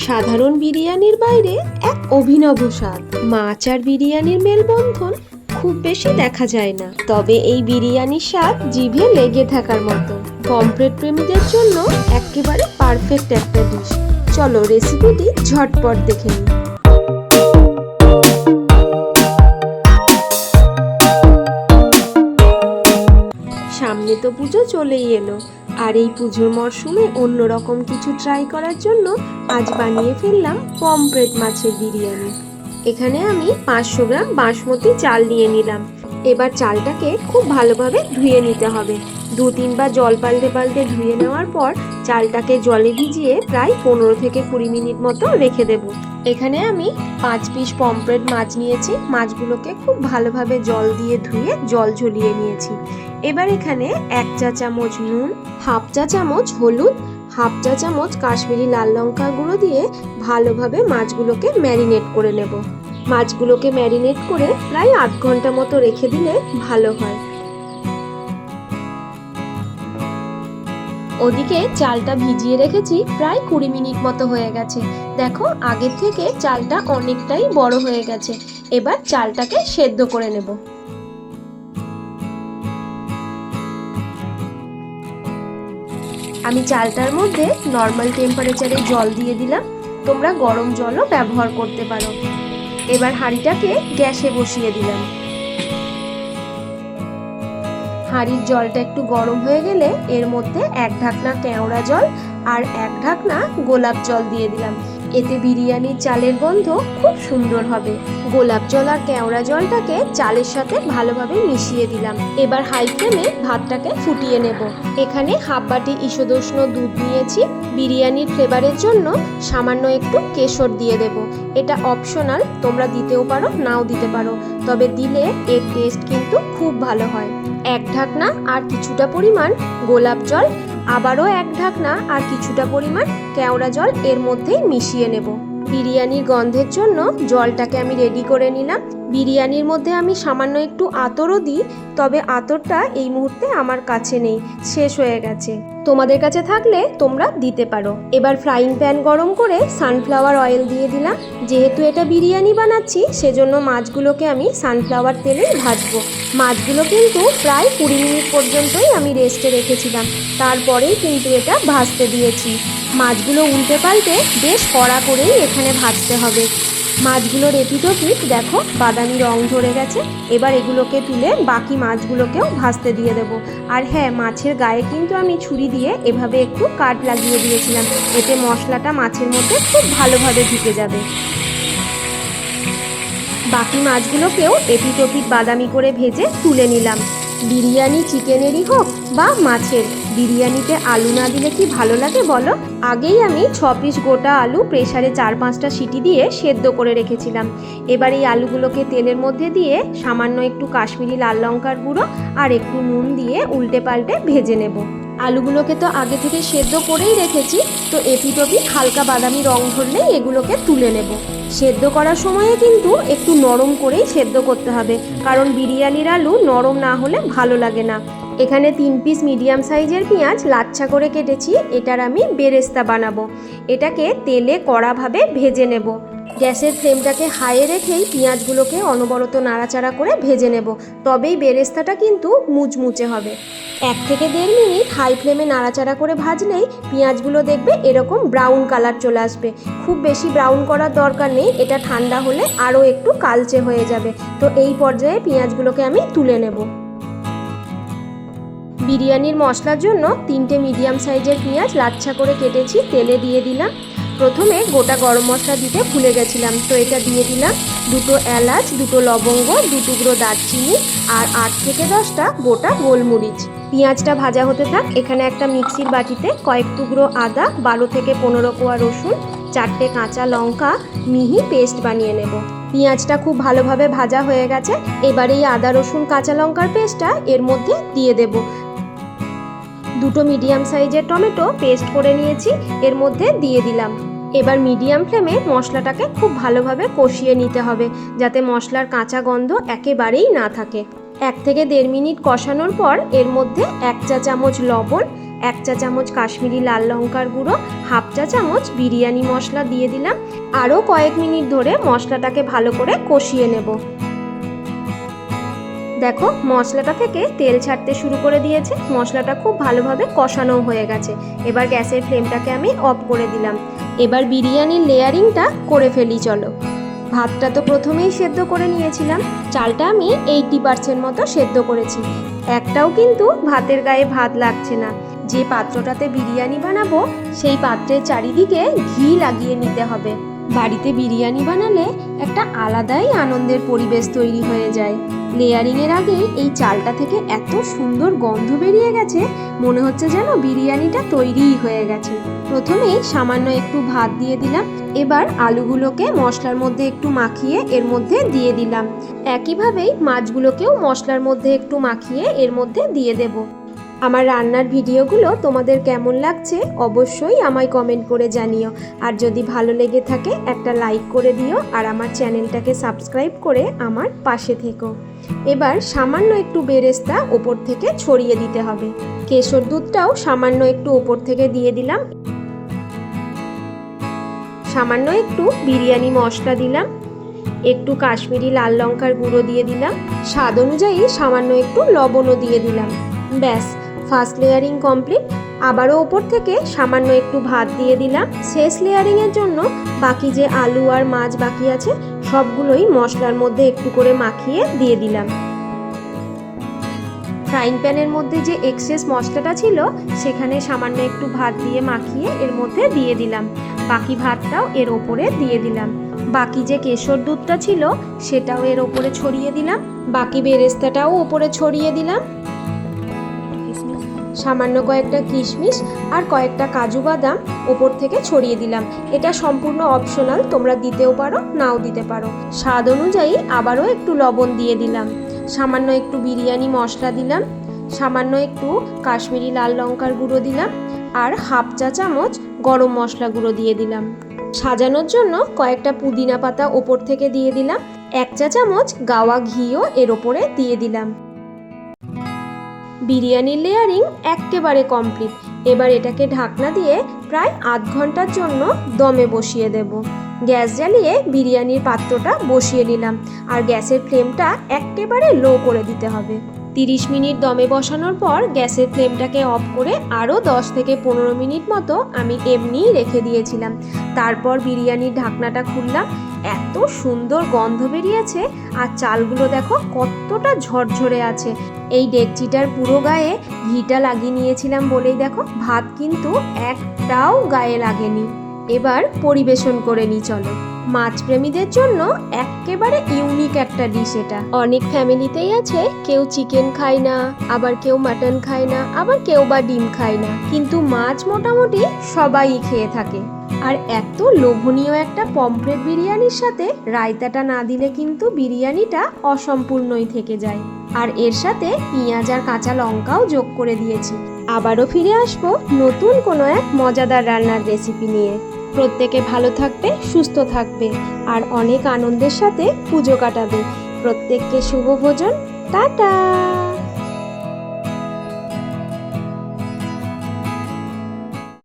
সাধারণ বিরিয়ানির বাইরে এক অভিনব স্বাদ। মাছ আর বিরিয়ানির মেলবন্ধন খুব বেশি দেখা যায় না, তবে এই বিরিয়ানির স্বাদ জিভে লেগে থাকার মতো। পমফ্রেট প্রেমীদের জন্য একেবারে পারফেক্ট একটা ডিশ। চলো রেসিপিটি ঝটপট দেখে নিই। সামনে তো পুজো চলেই এলো, আর এই পুজোর মরশুমে অন্যরকম কিছু ট্রাই করার জন্য আজ বানিয়ে ফেললাম পমফ্রেট মাছের বিরিয়ানি। এখানে আমি 500 গ্রাম বাসমতি চাল নিয়ে নিলাম। এবার চালটাকে খুব ভালোভাবে ধুয়ে নিতে হবে। 2-3 বার জল পাল্টে পাল্টে ধুয়ে নেওয়ার পর চালটাকে জলে ভিজিয়ে প্রায় 15 থেকে 20 মিনিট মতো রেখে দেব। এখানে আমি 5 পিস পমফ্রেট মাছ নিয়েছি। মাছগুলোকে খুব ভালোভাবে জল দিয়ে ধুয়ে জল ঝরিয়ে নিয়েছি। এবার এখানে 1 চা চামচ নুন, 1/2 চা চামচ হলুদ, 1/2 চা চামচ কাশ্মীরি লাল লঙ্কা গুঁড়ো দিয়ে ভালোভাবে মাছগুলোকে ম্যারিনেট করে নেব। মাছগুলোকে ম্যারিনেট করে প্রায় 8 ঘন্টা মতো রেখে দিলে ভালো হয়। ওদিকে চালটা ভিজিয়ে রেখেছি, প্রায় 20 মিনিট মতো হয়ে গেছে। দেখো আগের থেকে চালটা অনেকটাই বড় হয়ে গেছে। এবার চালটাকে সেদ্ধ করে নেব। আমি চালটার মধ্যে নর্মাল টেম্পারেচারে জল দিয়ে দিলাম। তোমরা গরম জলও ব্যবহার করতে পারো। এবার হাঁড়িটাকে গ্যাসে বসিয়ে দিলাম। হাঁড়ির জলটা একটু গরম হয়ে গেলে এর মধ্যে 1 ঢাকনা কেওড়া জল আর 1 ঢাকনা গোলাপ জল দিয়ে দিলাম। এতে বিরিয়ানির চালের গন্ধ খুব সুন্দর হবে। গোলাপ জল আর কেওড়া জলটাকে চালের সাথে ভালোভাবে মিশিয়ে দিলাম। এবার হাই ফ্লেমে ভাতটাকে ফুটিয়ে নেব। এখানে 1/2 বাটি ঈষদুষ্ণ দুধ নিয়েছি। বিরিয়ানির ফ্লেভারের জন্য সামান্য একটু কেশর দিয়ে দেব। এটা অপশনাল, তোমরা দিতেও পারো নাও দিতে পারো, তবে দিলে এর টেস্ট কিন্তু খুব ভালো হয়। 1 ঢাকনা আর কিছুটা পরিমাণ গোলাপ জল, আবারও 1 ঢাকনা আর কিছুটা পরিমাণ কেওড়া জল এর মধ্যেই মিশিয়ে নেব। বিরিয়ানির গন্ধের জন্য জলটাকে আমি রেডি করে নিলাম। বিরিয়ানির মধ্যে আমি সামান্য একটু আতরও দিই, তবে আতরটা এই মুহূর্তে আমার কাছে নেই, শেষ হয়ে গেছে। তোমাদের কাছে থাকলে তোমরা দিতে পারো। এবার ফ্রাইং প্যান গরম করে সানফ্লাওয়ার অয়েল দিয়ে দিলাম। যেহেতু এটা বিরিয়ানি বানাচ্ছি, সেজন্য মাছগুলোকে আমি সানফ্লাওয়ার তেলেই ভাজবো। মাছগুলো কিন্তু প্রায় 20 মিনিট পর্যন্তই আমি রেস্টে রেখেছিলাম, তারপরেই কিন্তু এটা ভাজতে দিয়েছি। মাছগুলো উল্টে পাল্টে বেশ কড়া করেই এখানে ভাজতে হবে। মাছগুলোর এপিটোপিট দেখো বাদামি রং ধরে গেছে। এবার এগুলোকে তুলে বাকি মাছগুলোকেও ভাজতে দিয়ে দেব। আর হ্যাঁ, মাছের গায়ে কিন্তু আমি ছুরি দিয়ে এভাবে একটু কাট লাগিয়ে দিয়েছিলাম, এতে মশলাটা মাছের মধ্যে খুব ভালোভাবে ঢুকে যাবে। বাকি মাছগুলোকেও এপিটোপিট বাদামি করে ভেজে তুলে নিলাম। বিরিয়ানি চিকেনেরই হোক বা মাছের, বিরিয়ানিতে আলু না দিলে কি ভালো লাগে বলো? আগেই আমি 6 পিস গোটা আলু প্রেসারে 4-5টা সিটি দিয়ে সেদ্ধ করে রেখেছিলাম। এবার এই আলুগুলোকে তেলের মধ্যে দিয়ে সামান্য একটু কাশ্মীরি লাল লঙ্কার গুঁড়ো আর একটু নুন দিয়ে উল্টে পাল্টে ভেজে নেব। আলুগুলোকে তো আগে থেকে সেদ্ধ করেই রেখেছি, তো এপিটোপিট হালকা বাদামি রং ধরলেই এগুলোকে তুলে নেব। সেদ্ধ করার সময়ে কিন্তু একটু নরম করেই সেদ্ধ করতে হবে, কারণ বিরিয়ানির আলু নরম না হলে ভালো লাগে না। এখানে 3 পিস মিডিয়াম সাইজের পেঁয়াজ লাচ্ছা করে কেটেছি। এটার আমি বেরেস্তা বানাবো। এটাকে তেলে কড়াভাবে ভেজে নেব। গ্যাসের ফ্লেমটাকে হাইয়ে রেখেই পেঁয়াজগুলোকে অনবরত নাড়াচাড়া করে ভেজে নেব, তবেই বেরেস্তাটা কিন্তু মুচমুচে হবে। 1 থেকে 1.5 মিনিট হাই ফ্লেমে নাড়াচাড়া করে ভাজলেই পেঁয়াজগুলো দেখবে এরকম ব্রাউন কালার চলে আসবে। খুব বেশি ব্রাউন করার দরকার নেই, এটা ঠান্ডা হলে আরও একটু কালচে হয়ে যাবে। তো এই পর্যায়ে পেঁয়াজগুলোকে আমি তুলে নেব। বিরিয়ানির মশলার জন্য 3টে মিডিয়াম সাইজের পেঁয়াজ লাচ্ছা করে কেটেছি, তেলে দিয়ে দিলাম। প্রথমে গোটা গরম মশলা দিতে ভুলে গেছিলাম, তো এটা দিয়ে দিলাম। 2টো এলাচ, 2টো লবঙ্গ, 2 টুকরো দারচিনি আর 8 থেকে 10টা গোটা গোলমরিচ। পেঁয়াজটা ভাজা হতে থাক। এখানে একটা মিক্সির বাটিতে কয়েক টুকরো আদা, 12 থেকে 15 কোয়া রসুন, 4টে কাঁচা লঙ্কা মিহি পেস্ট বানিয়ে নেব। পেঁয়াজটা খুব ভালোভাবে ভাজা হয়ে গেছে। এবার এই আদা রসুন কাঁচা লঙ্কার পেস্টটা এর মধ্যে দিয়ে দেব। 2টো মিডিয়াম সাইজের টমেটো পেস্ট করে নিয়েছি, এর মধ্যে দিয়ে দিলাম। এবার মিডিয়াম ফ্লেমে মশলাটাকে খুব ভালোভাবে কষিয়ে নিতে হবে, যাতে মশলার কাঁচা গন্ধ একেবারেই না থাকে। 1 থেকে 1.5 মিনিট কষানোর পর এর মধ্যে 1 চা চামচ লবণ, 1 চা চামচ কাশ্মীরি লাল লঙ্কার গুঁড়ো, হাফ চা চামচ বিরিয়ানি মশলা দিয়ে দিলাম। আরও কয়েক মিনিট ধরে মশলাটাকে ভালো করে কষিয়ে নেব। দেখো মশলাটা থেকে তেল ছাড়তে শুরু করে দিয়েছে, মশলাটা খুব ভালোভাবে কষানো হয়ে গেছে। এবার গ্যাসের ফ্লেমটাকে আমি অফ করে দিলাম। এবার বিরিয়ানির লেয়ারিংটা করে ফেলি চলো। ভাতটা তো প্রথমেই সেদ্ধ করে নিয়েছিলাম, চালটা আমি 80% মতো সেদ্ধ করেছি। একটাও কিন্তু ভাতের গায়ে ভাত লাগছে না। যে পাত্রটাতে বিরিয়ানি বানাবো সেই পাত্রের চারিদিকে ঘি লাগিয়ে নিতে হবে। বাড়িতে বিরিয়ানি বানালে একটা আলাদাই আনন্দের পরিবেশ তৈরি হয়ে যায়। লেয়ারিংয়ের আগে এই চালটা থেকে এত সুন্দর গন্ধ বেরিয়ে গেছে, মনে হচ্ছে যেন বিরিয়ানিটা তৈরিই হয়ে গেছে। প্রথমেই সামান্য একটু ভাত দিয়ে দিলাম। এবার আলুগুলোকে মশলার মধ্যে একটু মাখিয়ে এর মধ্যে দিয়ে দিলাম। একইভাবেই মাছগুলোকেও মশলার মধ্যে একটু মাখিয়ে এর মধ্যে দিয়ে দেব। আমার রান্নার ভিডিওগুলো তোমাদের কেমন লাগছে অবশ্যই আমায় কমেন্ট করে জানিও। আর যদি ভালো লেগে থাকে একটা লাইক করে দিও, আর আমার চ্যানেলটাকে সাবস্ক্রাইব করে আমার পাশে থেকো। এবার সামান্য একটু বেরেস্তা ওপর থেকে ছড়িয়ে দিতে হবে। কেশর দুধটাও সামান্য একটু ওপর থেকে দিয়ে দিলাম। সামান্য একটু বিরিয়ানি মশলা দিলাম, একটু কাশ্মীরি লাল লঙ্কার গুঁড়ো দিয়ে দিলাম, স্বাদ অনুযায়ী সামান্য একটু লবণও দিয়ে দিলাম। ব্যাস, ফার্স্ট লেয়ারিং কমপ্লিট। আবারও ওপর থেকে সামান্য একটু ভাত দিয়ে দিলাম। শেষ লেয়ারিংয়ের জন্য বাকি যে আলু আর মাছ বাকি আছে সবগুলোই মশলার মধ্যে একটু করে মাখিয়ে দিয়ে দিলাম। ফ্রাইং প্যানের মধ্যে যে এক্সেস মশলাটা ছিল সেখানে সামান্য একটু ভাত দিয়ে মাখিয়ে এর মধ্যে দিয়ে দিলাম। বাকি ভাতটাও এর ওপরে দিয়ে দিলাম। বাকি যে কেশর দুধটা ছিল সেটাও এর ওপরে ছড়িয়ে দিলাম। বাকি বেরেস্তাটাও ওপরে ছড়িয়ে দিলাম। সামান্য কয়েকটা কিশমিশ আর কয়েকটা কাজু বাদাম ওপর থেকে ছড়িয়ে দিলাম। এটা সম্পূর্ণ অপশনাল, তোমরা দিতেও পারো নাও দিতে পারো। স্বাদ অনুযায়ী আবারও একটু লবণ দিয়ে দিলাম। সামান্য একটু বিরিয়ানি মশলা দিলাম। সামান্য একটু কাশ্মীরি লাল লঙ্কার গুঁড়ো দিলাম। আর হাফ চা চামচ গরম মশলা গুঁড়ো দিয়ে দিলাম। সাজানোর জন্য কয়েকটা পুদিনা পাতা ওপর থেকে দিয়ে দিলাম। 1 চা চামচ গাওয়া ঘিও এর ওপরে দিয়ে দিলাম। বিরিয়ানির লেয়ারিং একেবারে কমপ্লিট। এবার এটাকে ঢাকনা দিয়ে প্রায় আধ ঘন্টার জন্য দমে বসিয়ে দেব। গ্যাস জ্বালিয়ে বিরিয়ানির পাত্রটা বসিয়ে নিলাম, আর গ্যাসের ফ্লেমটা একেবারে লো করে দিতে হবে। 30 মিনিট দমে বসানোর পর গ্যাসের ফ্লেমটাকে অফ করে আরও 10 থেকে 15 মিনিট মতো আমি এমনিই রেখে দিয়েছিলাম। তারপর বিরিয়ানির ঢাকনাটা খুললাম। এত সুন্দর গন্ধ বেরিয়েছে, আর চালগুলো দেখো কতটা ঝরঝরে আছে। এই ডেকচিটার পুরো গায়ে ঘিটা লাগিয়ে নিয়েছিলাম বলেই দেখো ভাত কিন্তু একটাও গায়ে লাগেনি। এবার পরিবেশন করে নিই চলো। মাছ প্রেমীদের জন্য একেবারে ইউনিক একটা ডিশ এটা। অনেক ফ্যামিলিতেই আছে কেউ চিকেন খায় না, আবার কেউ মাটন খায় না, আবার কেউ বা ডিম খায় না, কিন্তু মাছ মোটামুটি সবাই খেয়ে থাকে। আর এত লোভনীয় একটা পমফ্রেট বিরিয়ানির সাথে রায়তাটা না দিলে কিন্তু বিরিয়ানিটা অসম্পূর্ণই থেকে যায়। আর এর সাথে পেঁয়াজ আর কাঁচা লঙ্কাও যোগ করে দিয়েছি। আবারও ফিরে আসবো নতুন কোনো এক মজাদার রান্নার রেসিপি নিয়ে। প্রত্যেকে ভালো থাকবে, সুস্থ থাকবে, আর অনেক আনন্দের সাথে পুজো কাটাবে। প্রত্যেককে শুভ ভোজন। টাটা।